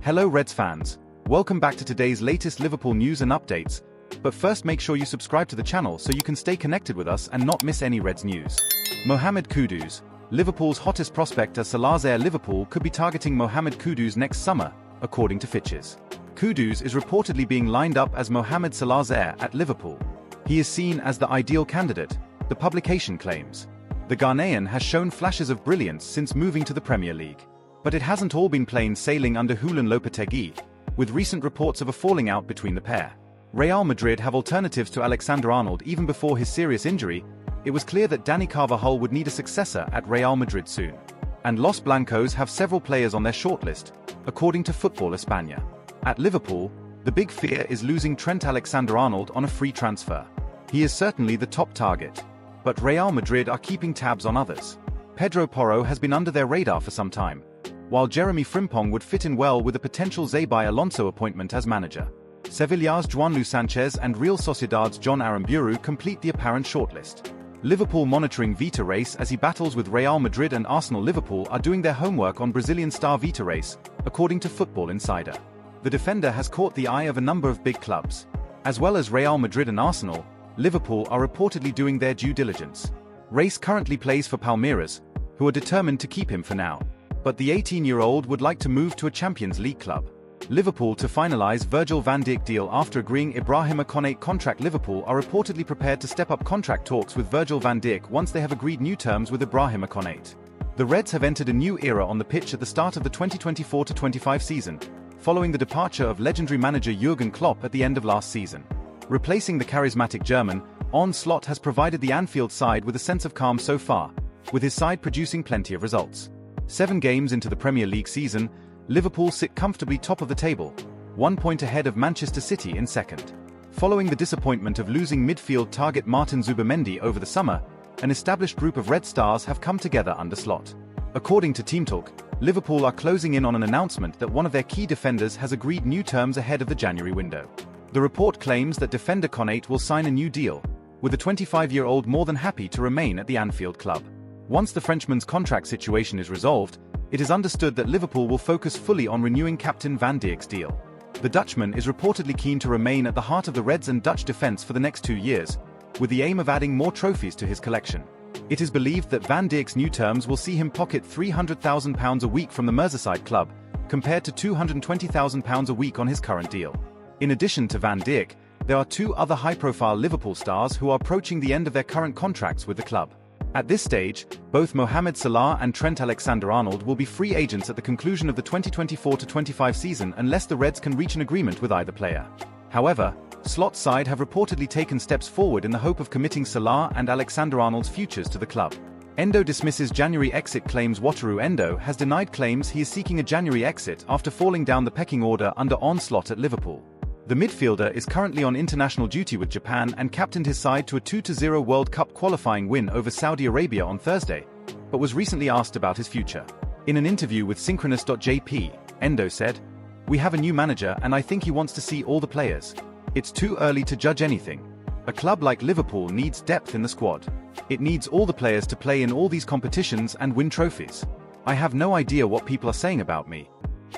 Hello Reds fans, welcome back to today's latest Liverpool news and updates, but first make sure you subscribe to the channel so you can stay connected with us and not miss any Reds news. Mohamed Kudus, Liverpool's hottest prospect at Salazar. Liverpool could be targeting Mohamed Kudus next summer, according to Fitches. Kudus is reportedly being lined up as Mohamed Salah's at Liverpool. He is seen as the ideal candidate, the publication claims. The Ghanaian has shown flashes of brilliance since moving to the Premier League. But it hasn't all been plain sailing under Julen Lopetegui, with recent reports of a falling out between the pair. Real Madrid have alternatives to AlexanderArnold. Even before his serious injury, it was clear that Dani Carvajal would need a successor at Real Madrid soon. And Los Blancos have several players on their shortlist, according to Football España. At Liverpool, the big fear is losing Trent AlexanderArnold on a free transfer. He is certainly the top target. But Real Madrid are keeping tabs on others. Pedro Porro has been under their radar for some time, while Jeremy Frimpong would fit in well with a potential Xabi Alonso appointment as manager. Sevilla's João Luis Sanchez and Real Sociedad's John Aramburu complete the apparent shortlist. Liverpool monitoring Vita Race as he battles with Real Madrid and Arsenal. Liverpool are doing their homework on Brazilian star Vita Race, according to Football Insider. The defender has caught the eye of a number of big clubs. As well as Real Madrid and Arsenal, Liverpool are reportedly doing their due diligence. Race currently plays for Palmeiras, who are determined to keep him for now. But the 18-year-old would like to move to a Champions League club. Liverpool to finalize Virgil van Dijk deal after agreeing Ibrahima Konate contract. Liverpool are reportedly prepared to step up contract talks with Virgil van Dijk once they have agreed new terms with Ibrahima Konate. The Reds have entered a new era on the pitch at the start of the 2024-25 season, following the departure of legendary manager Jurgen Klopp at the end of last season. Replacing the charismatic German, Arne Slot has provided the Anfield side with a sense of calm so far, with his side producing plenty of results. 7 games into the Premier League season, Liverpool sit comfortably top of the table, 1 point ahead of Manchester City in second. Following the disappointment of losing midfield target Martin Zubimendi over the summer, an established group of Red Stars have come together under Slot. According to Team Talk, Liverpool are closing in on an announcement that one of their key defenders has agreed new terms ahead of the January window. The report claims that defender Konate will sign a new deal, with the 25-year-old more than happy to remain at the Anfield club. Once the Frenchman's contract situation is resolved, it is understood that Liverpool will focus fully on renewing captain Van Dijk's deal. The Dutchman is reportedly keen to remain at the heart of the Reds and Dutch defence for the next 2 years, with the aim of adding more trophies to his collection. It is believed that Van Dijk's new terms will see him pocket £300,000 a week from the Merseyside club, compared to £220,000 a week on his current deal. In addition to Van Dijk, there are 2 other high-profile Liverpool stars who are approaching the end of their current contracts with the club. At this stage, both Mohamed Salah and Trent AlexanderArnold will be free agents at the conclusion of the 2024-25 season unless the Reds can reach an agreement with either player. However, Slot's side have reportedly taken steps forward in the hope of committing Salah and AlexanderArnold's futures to the club. Endo dismisses January exit claims. Wataru Endo has denied claims he is seeking a January exit after falling down the pecking order under Arne Slot at Liverpool. The midfielder is currently on international duty with Japan and captained his side to a 2-0 World Cup qualifying win over Saudi Arabia on Thursday, but was recently asked about his future. In an interview with Synchronous.jp, Endo said, "We have a new manager and I think he wants to see all the players. It's too early to judge anything. A club like Liverpool needs depth in the squad. It needs all the players to play in all these competitions and win trophies. I have no idea what people are saying about me.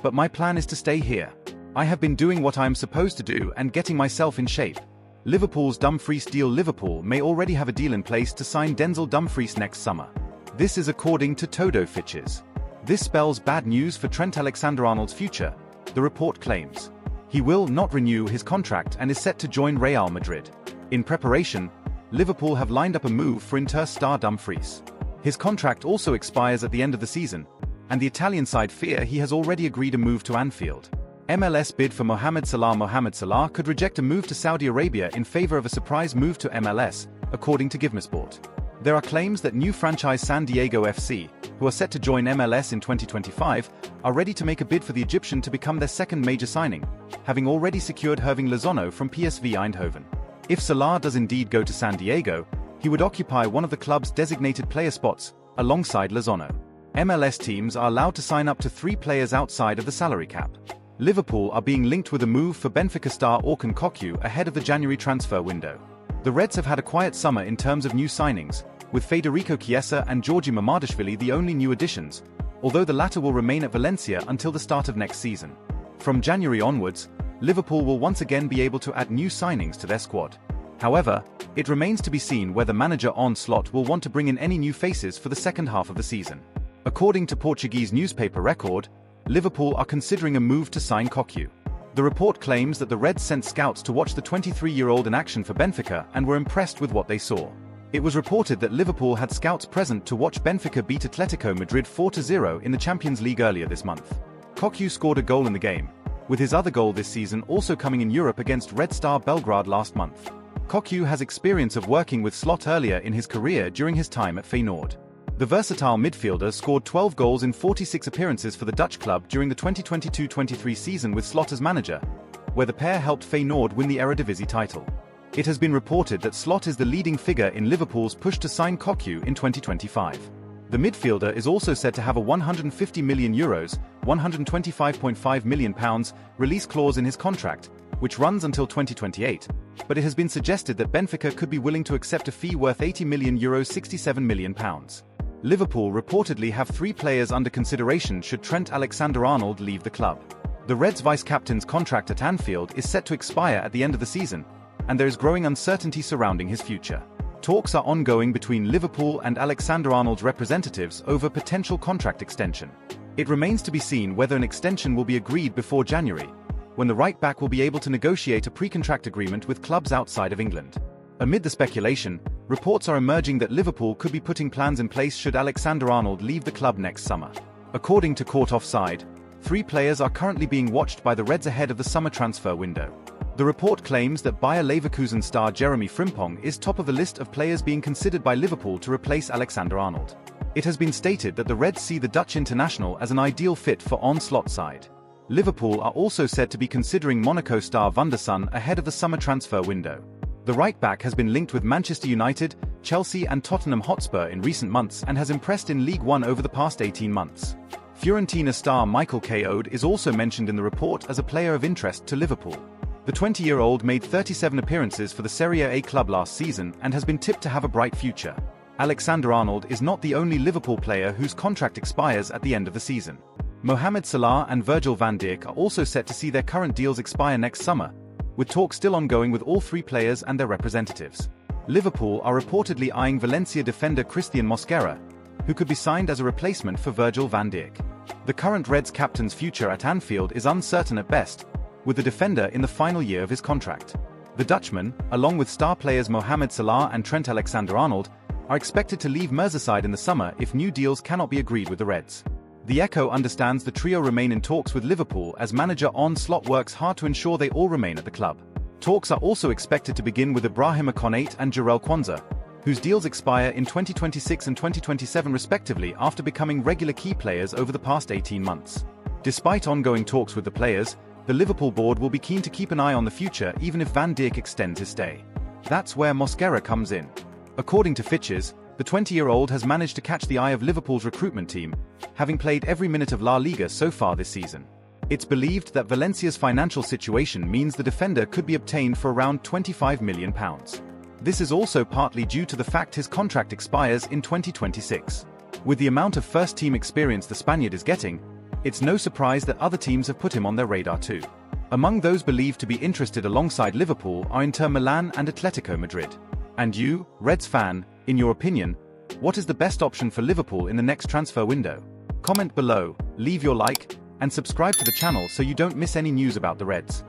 But my plan is to stay here. I have been doing what I am supposed to do and getting myself in shape." Liverpool's Dumfries deal. Liverpool may already have a deal in place to sign Denzel Dumfries next summer. This is according to Todo Fitches. This spells bad news for Trent AlexanderArnold's future, the report claims. He will not renew his contract and is set to join Real Madrid. In preparation, Liverpool have lined up a move for Inter star Dumfries. His contract also expires at the end of the season, and the Italian side fear he has already agreed a move to Anfield. MLS bid for Mohamed Salah. Mohamed Salah could reject a move to Saudi Arabia in favor of a surprise move to MLS, according to GiveMeSport. There are claims that new franchise San Diego FC, who are set to join MLS in 2025, are ready to make a bid for the Egyptian to become their second major signing, having already secured Hirving Lozano from PSV Eindhoven. If Salah does indeed go to San Diego, he would occupy one of the club's designated player spots, alongside Lozano. MLS teams are allowed to sign up to 3 players outside of the salary cap. Liverpool are being linked with a move for Benfica star Orkun Kokcu ahead of the January transfer window. The Reds have had a quiet summer in terms of new signings, with Federico Chiesa and Georgi Mamadashvili the only new additions, although the latter will remain at Valencia until the start of next season. From January onwards, Liverpool will once again be able to add new signings to their squad. However, it remains to be seen whether manager Arne Slot will want to bring in any new faces for the second half of the season. According to Portuguese newspaper Record, Liverpool are considering a move to sign Cocu. The report claims that the Reds sent scouts to watch the 23-year-old in action for Benfica and were impressed with what they saw. It was reported that Liverpool had scouts present to watch Benfica beat Atletico Madrid 4-0 in the Champions League earlier this month. Cocu scored a goal in the game, with his other goal this season also coming in Europe against Red Star Belgrade last month. Cocu has experience of working with Slot earlier in his career during his time at Feyenoord. The versatile midfielder scored 12 goals in 46 appearances for the Dutch club during the 2022-23 season with Slot as manager, where the pair helped Feyenoord win the Eredivisie title. It has been reported that Slot is the leading figure in Liverpool's push to sign Cocu in 2025. The midfielder is also said to have a €150 million (£125.5 million) release clause in his contract, which runs until 2028, but it has been suggested that Benfica could be willing to accept a fee worth €80 million (£67 million). Liverpool reportedly have 3 players under consideration should Trent Alexander-Arnold leave the club. The Reds' vice-captain's contract at Anfield is set to expire at the end of the season, and there is growing uncertainty surrounding his future. Talks are ongoing between Liverpool and Alexander-Arnold's representatives over potential contract extension. It remains to be seen whether an extension will be agreed before January, when the right-back will be able to negotiate a pre-contract agreement with clubs outside of England. Amid the speculation, reports are emerging that Liverpool could be putting plans in place should Alexander-Arnold leave the club next summer. According to Court Offside, 3 players are currently being watched by the Reds ahead of the summer transfer window. The report claims that Bayer Leverkusen star Jeremy Frimpong is top of the list of players being considered by Liverpool to replace Alexander-Arnold. It has been stated that the Reds see the Dutch international as an ideal fit for Arne Slot's side. Liverpool are also said to be considering Monaco star Van der Sar ahead of the summer transfer window. The right-back has been linked with Manchester United, Chelsea and Tottenham Hotspur in recent months and has impressed in League One over the past 18 months. Fiorentina star Michael Keown is also mentioned in the report as a player of interest to Liverpool. The 20-year-old made 37 appearances for the Serie A club last season and has been tipped to have a bright future. Alexander-Arnold is not the only Liverpool player whose contract expires at the end of the season. Mohamed Salah and Virgil van Dijk are also set to see their current deals expire next summer, with talks still ongoing with all 3 players and their representatives. Liverpool are reportedly eyeing Valencia defender Christian Mosera, who could be signed as a replacement for Virgil van Dijk. The current Reds captain's future at Anfield is uncertain at best, with the defender in the final year of his contract. The Dutchman, along with star players Mohamed Salah and Trent Alexander-Arnold, are expected to leave Merseyside in the summer if new deals cannot be agreed with the Reds. The Echo understands the trio remain in talks with Liverpool as manager Arne Slot works hard to ensure they all remain at the club. Talks are also expected to begin with Ibrahima Konate and Jarell Quansah, whose deals expire in 2026 and 2027 respectively after becoming regular key players over the past 18 months. Despite ongoing talks with the players, the Liverpool board will be keen to keep an eye on the future even if Van Dijk extends his stay. That's where Mosera comes in. According to Fitches, the 20-year-old has managed to catch the eye of Liverpool's recruitment team, having played every minute of La Liga so far this season. It's believed that Valencia's financial situation means the defender could be obtained for around £25 million. This is also partly due to the fact his contract expires in 2026. With the amount of first-team experience the Spaniard is getting, it's no surprise that other teams have put him on their radar too. Among those believed to be interested alongside Liverpool are Inter Milan and Atletico Madrid. And you, Reds fan, in your opinion, what is the best option for Liverpool in the next transfer window? Comment below, leave your like, and subscribe to the channel so you don't miss any news about the Reds.